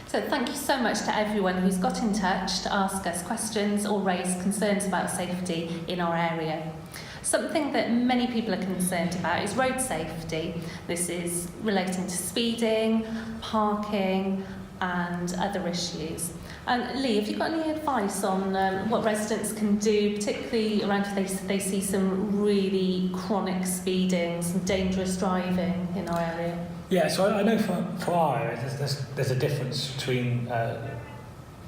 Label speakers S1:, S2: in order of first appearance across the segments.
S1: So thank you so much to everyone who's got in touch to ask us questions or raise concerns about safety in our area. Something that many people are concerned about is road safety. This is relating to speeding, parking and other issues. And Lee, have you got any advice on what residents can do, particularly around if they see some really chronic speeding, some dangerous driving in our area?
S2: Yeah, so I know for our area there's a difference between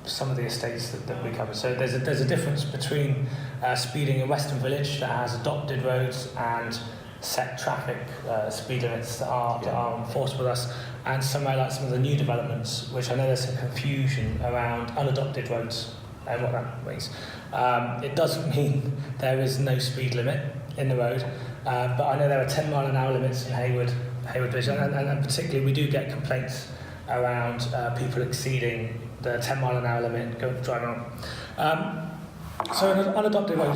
S2: some of the estates that we cover. So there's a difference between speeding in Western Village that has adopted roads and set traffic speed limits that are enforced with us, and somewhere like some of the new developments, which I know there's some confusion around unadopted roads and what that means. It doesn't mean there is no speed limit in the road, but I know there are 10 mile/h limits in Hayward Village, and particularly we do get complaints around people exceeding the 10 mile/h limit driving on. So an unadopted road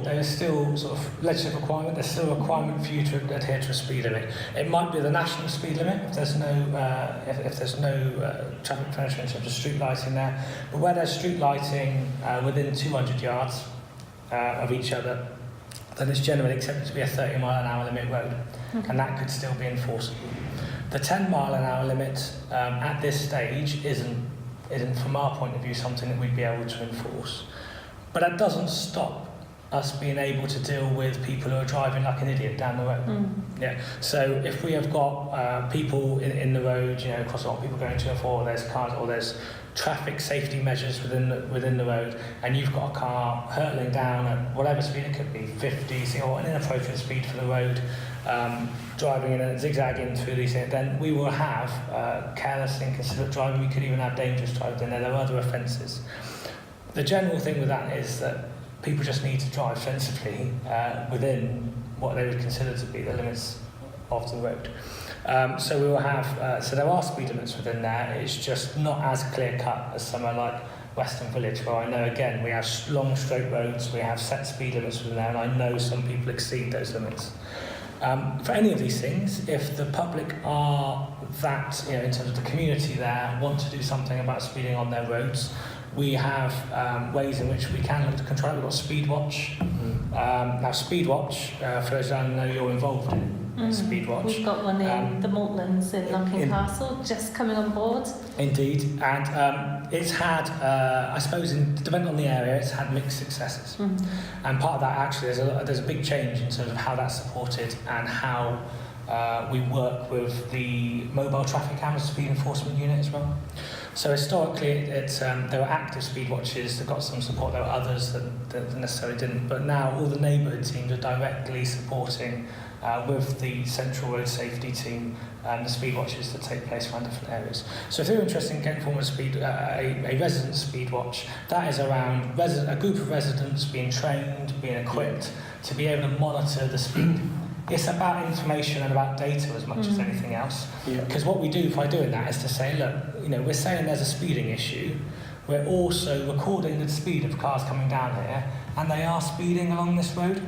S2: there is still sort of legislative requirement. There's still a requirement for you to adhere to a speed limit. It might be the national speed limit if there's no traffic penetration in terms of street lighting there. But where there's street lighting within 200 yards of each other, then it's generally accepted to be a 30 mile/h limit road, and that could still be enforceable. The 10 mile/h limit at this stage isn't from our point of view something that we'd be able to enforce. But that doesn't stop us being able to deal with people who are driving like an idiot down the road. Yeah. So if we have got people in the road, across a lot of people going 2 or 4, there's cars, or there's traffic safety measures within the road, and you've got a car hurtling down at whatever speed it could be, 50 or an inappropriate speed for the road, driving in and zigzagging through these things, then we will have careless, inconsiderate driving. We could even have dangerous driving. There are other offences. The general thing with that is that people just need to drive sensibly within what they would consider to be the limits of the road. So we will have, so there are speed limits within there. It's just not as clear cut as somewhere like Western Village, where I know again we have long straight roads, we have set speed limits within there, and I know some people exceed those limits. For any of these things, if the public are that, in terms of the community there, want to do something about speeding on their roads, we have ways in which we can look to control it. We've got SpeedWatch. Now, SpeedWatch, for those that know you're involved in SpeedWatch.
S1: We've got one in the Maltlands in Lunkin Castle, just coming on board.
S2: Indeed, and it's had, I suppose, depending on the area, it's had mixed successes. And part of that, actually, there's a big change in terms of how that's supported and how we work with the mobile traffic cameras speed enforcement unit as well. So historically, there were active speed watches that got some support. There were others that necessarily didn't. But now all the neighbourhood teams are directly supporting with the central road safety team the speed watches that take place around different areas. So if you're interested in getting forward a resident speed watch, that is around a group of residents being trained, being equipped to be able to monitor the speed. It's about information and about data as much as anything else. Because what we do by doing that is to say, look, we're saying there's a speeding issue. We're also recording the speed of cars coming down here, and they are speeding along this road.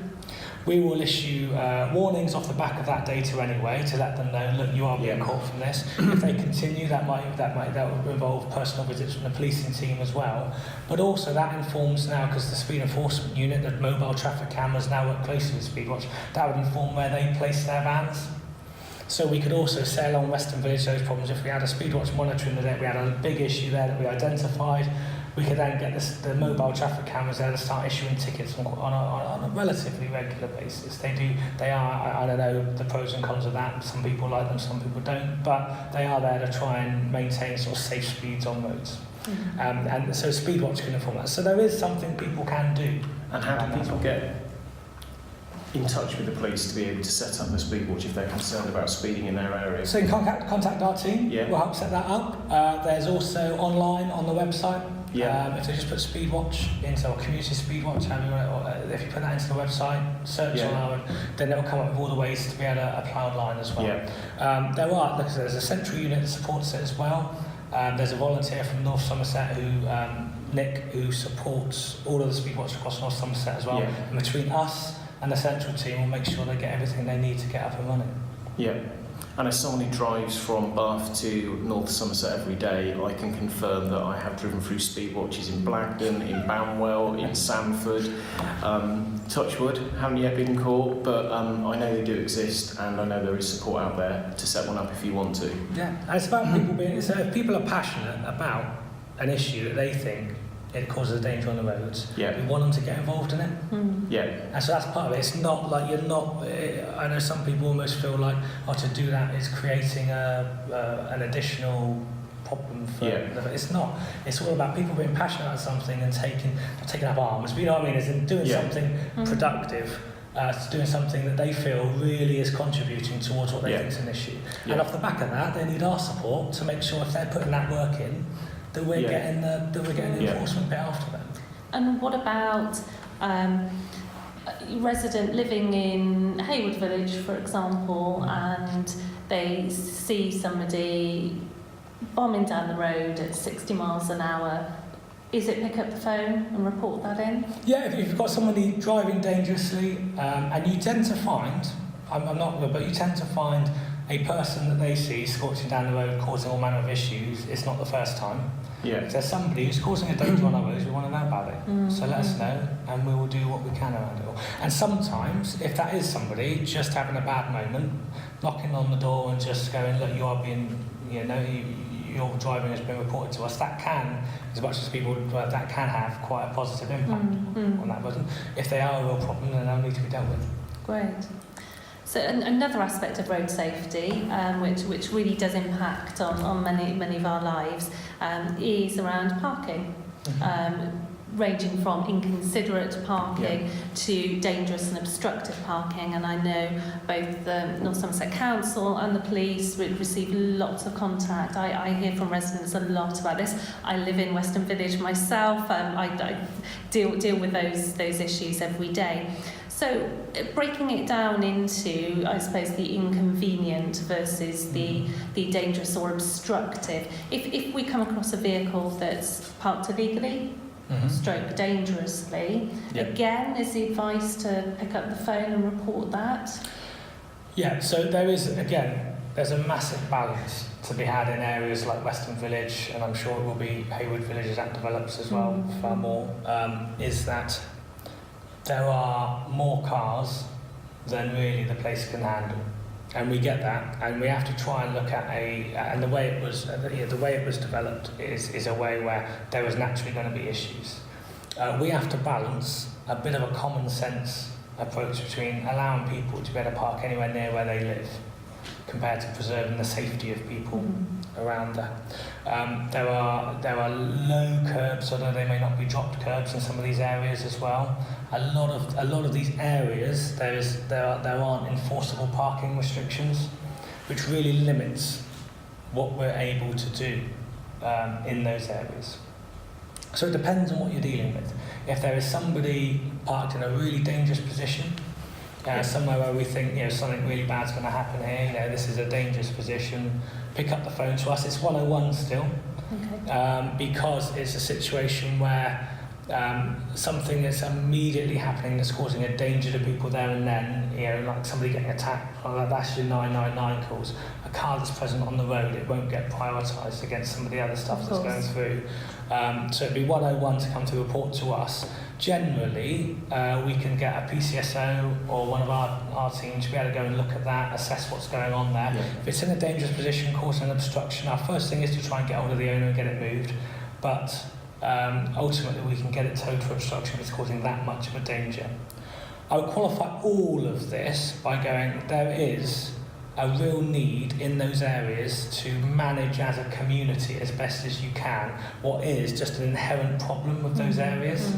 S2: We will issue warnings off the back of that data anyway to let them know, look, you are being caught from this. If they continue, that will involve personal visits from the policing team as well. But also that informs now, because the speed enforcement unit, the mobile traffic cameras now work closely with SpeedWatch, that would inform where they place their vans. So we could also say along Western Village those problems. If we had a SpeedWatch monitoring the day, we had a big issue there that we identified, we could then get the mobile traffic cameras there to start issuing tickets on a relatively regular basis. They are, I don't know the pros and cons of that. Some people like them, some people don't, but they are there to try and maintain sort of safe speeds on roads. And so SpeedWatch can inform that. So there is something people can do.
S3: And how do people get in touch with the police to be able to set up a SpeedWatch if they're concerned about speeding in their area?
S2: So you can contact our team. We'll help set that up. There's also online on the website. If they just put SpeedWatch into our community SpeedWatch, or if you put that into the website, search on our, then it'll come up with all the ways to be able to apply online as well. There's a central unit that supports it as well. There's a volunteer from North Somerset Nick, who supports all of the SpeedWatch across North Somerset as well. And between us and the central team, we'll make sure they get everything they need to get up and running.
S3: And as someone who drives from Bath to North Somerset every day, I can confirm that I have driven through SpeedWatches in Blagdon, in Banwell, in Sanford. Touchwood, haven't yet been caught, but I know they do exist, and I know there is support out there to set one up if you want to.
S2: Yeah, and it's about people being, so if people are passionate about an issue that they think it causes a danger on the roads, we want them to get involved in it.
S3: Yeah.
S2: And so that's part of it. It's not like you're not, I know some people almost feel like, to do that is creating an additional problem for it's not. It's all about people being passionate about something and taking up arms, but you know what I mean, as in doing something productive, doing something that they feel really is contributing towards what they think is an issue. And off the back of that, they need our support to make sure if they're putting that work in, that we're getting the enforcement bit after them.
S1: And what about a resident living in Haywood Village, for example, and they see somebody bombing down the road at 60 miles an hour? Is it pick up the phone and report that in? Yeah,
S2: if you've got somebody driving dangerously, and you tend to find, I'm not good, but you tend to find a person that they see scorching down the road causing all manner of issues. It's not the first time.
S3: Yeah.
S2: If there's somebody who's causing a danger on our roads, we want to know about it. So let us know, and we will do what we can around it all. And sometimes, if that is somebody just having a bad moment, knocking on the door and just going, look, you are being, your driving has been reported to us, that can, as much as people, that can have quite a positive impact on that person. If they are a real problem, then they'll need to be dealt with.
S1: Great. So another aspect of road safety, which really does impact on many of our lives, is around parking, ranging from inconsiderate parking to dangerous and obstructive parking. And I know both the North Somerset Council and the police receive lots of contact. I hear from residents a lot about this. I live in Western Village myself. I deal with those issues every day. So breaking it down into, I suppose, the inconvenient versus the dangerous or obstructive. If we come across a vehicle that's parked illegally, stroke dangerously, again, is the advice to pick up the phone and report that? Yeah, so there's a massive balance to be had in areas like Western Village, and I'm sure it will be Haywood Village as that develops as well, far more, is that there are more cars than really the place can handle, and we get that, and we have to try and look at and the way it was developed is a way where there is naturally going to be issues. We have to balance a bit of a common sense approach between allowing people to be able to park anywhere near where they live, compared to preserving the safety of people around that. There are low curbs, although they may not be dropped curbs in some of these areas as well. A lot of these areas there aren't enforceable parking restrictions, which really limits what we're able to do in those areas. So it depends on what you're dealing with. If there is somebody parked in a really dangerous position, somewhere where we think something really bad's going to happen here, this is a dangerous position, pick up the phone to us. It's 101 still, because it's a situation where something that's immediately happening that's causing a danger to people there and then, like somebody getting attacked, that's your 999 calls. A car that's present on the road, it won't get prioritised against some of the other stuff that's going through. So it'd be 101 to come to report to us. Generally, we can get a PCSO or one of our team to be able to go and look at that, assess what's going on there. If it's in a dangerous position causing an obstruction, our first thing is to try and get hold of the owner and get it moved. But ultimately, we can get it towed for obstruction if it's causing that much of a danger. I would qualify all of this by going, there is a real need in those areas to manage as a community as best as you can what is just an inherent problem with those areas.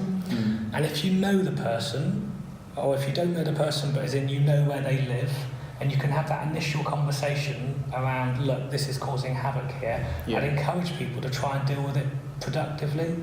S1: And if you know the person, or if you don't know the person but as in you know where they live, and you can have that initial conversation around, look, this is causing havoc here, I'd encourage people to try and deal with it productively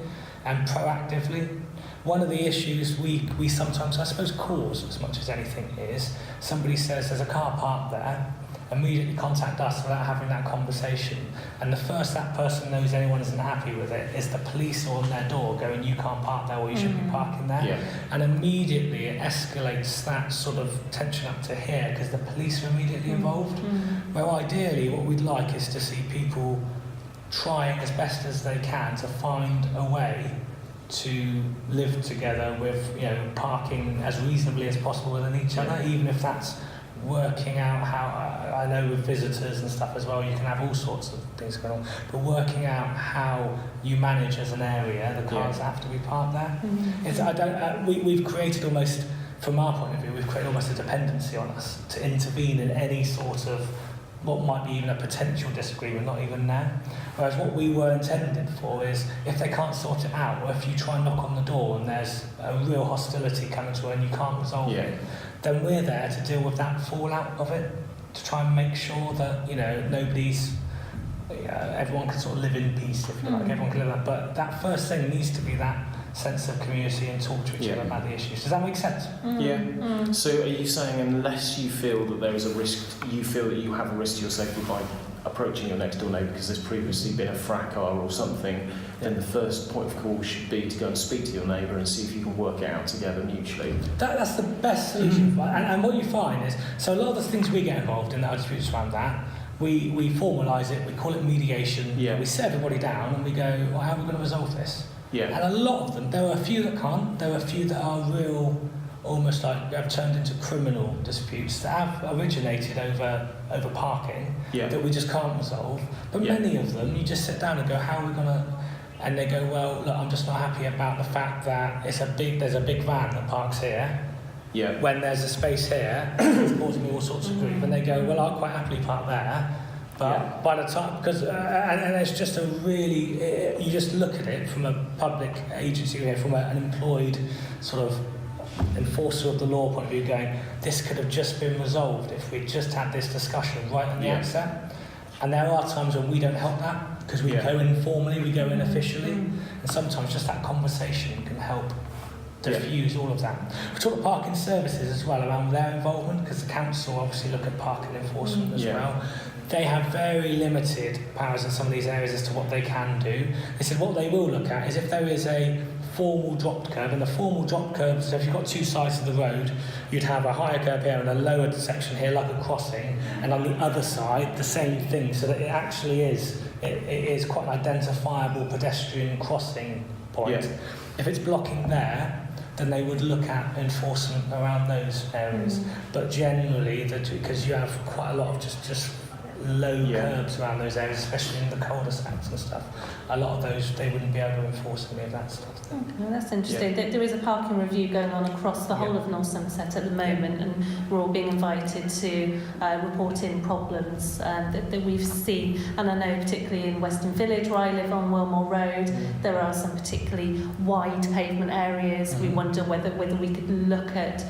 S1: and proactively. One of the issues we sometimes, I suppose, cause as much as anything is, somebody says there's a car parked there,
S2: immediately contact us without having that conversation. And the first that person knows anyone isn't happy with it is the police on their door going, you can't park there or you shouldn't be parking there.
S3: Yeah.
S2: And immediately it escalates that sort of tension up to here because the police are immediately involved. Where ideally what we'd like is to see people trying as best as they can to find a way to live together with, you know, parking as reasonably as possible within each other, even if that's working out how, I know with visitors and stuff as well, you can have all sorts of things going on, but working out how you manage as an area the cars that have to be parked there. It's, we've created almost, from our point of view, we've created almost a dependency on us to intervene in any sort of what might be even a potential disagreement, not even now. Whereas what we were intended for is, if they can't sort it out, or if you try and knock on the door and there's a real hostility coming to it and you can't resolve it, then we're there to deal with that fallout of it, to try and make sure that, you know, nobody's, everyone can sort of live in peace, if you like, everyone can live that. But that first thing needs to be that sense of community and talk to each other about the issues. Does that make sense?
S3: So are you saying unless you feel that there is a risk, you feel that you have a risk to your safety by approaching your next door neighbour because there's previously been a fracas or something, then the first point of call should be to go and speak to your neighbour and see if you can work it out together mutually?
S2: That's the best solution. And what you find is, so a lot of the things we get involved in that are disputes around that, we formalise it, we call it mediation, we sit everybody down and we go, well, how are we going to resolve this? And a lot of them, there are a few that can't, there are a few that are real, almost like have turned into criminal disputes that have originated over parking that we just can't resolve. But many of them, you just sit down and go, how are we going to... And they go, well, look, I'm just not happy about the fact that there's a big van that parks here. When there's a space here, it's causing me all sorts of grief. And they go, well, I'll quite happily park there. But by the time, because and it's just a really, you just look at it from a public agency, from an employed sort of enforcer of the law point of view, going, this could have just been resolved if we just had this discussion right at the outset. And there are times when we don't help that because we go in formally, we go in officially, and sometimes just that conversation can help diffuse all of that. We talk about parking services as well around their involvement, because the council obviously look at parking enforcement as well. They have very limited powers in some of these areas as to what they can do. They said what they will look at is if there is a formal dropped curb, and the formal dropped curb, so if you've got two sides of the road, you'd have a higher curb here and a lower section here, like a crossing, and on the other side, the same thing, so that it actually is, it is quite an identifiable pedestrian crossing point. If it's blocking there, then they would look at enforcement around those areas. But generally, because you have quite a lot of just low curbs around those areas, especially in the cul-de-sacs and stuff, a lot of those, they wouldn't be able to enforce any of that stuff.
S1: Okay, that's interesting. There is a parking review going on across the whole of North Somerset at the moment, and we're all being invited to report in problems that we've seen. And I know particularly in Western Village, where I live on Wilmore Road, there are some particularly wide pavement areas. We wonder whether we could look at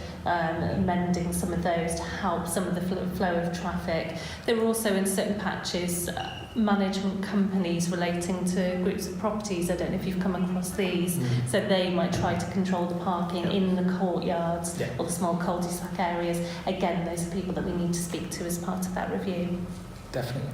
S1: mending some of those to help some of the flow of traffic. There are also in certain patches management companies relating to groups of properties. I don't know if you've come across these. So they might try to control the parking in the courtyards or the small cul-de-sac areas. Again, those are people that we need to speak to as part of that review.
S2: Definitely.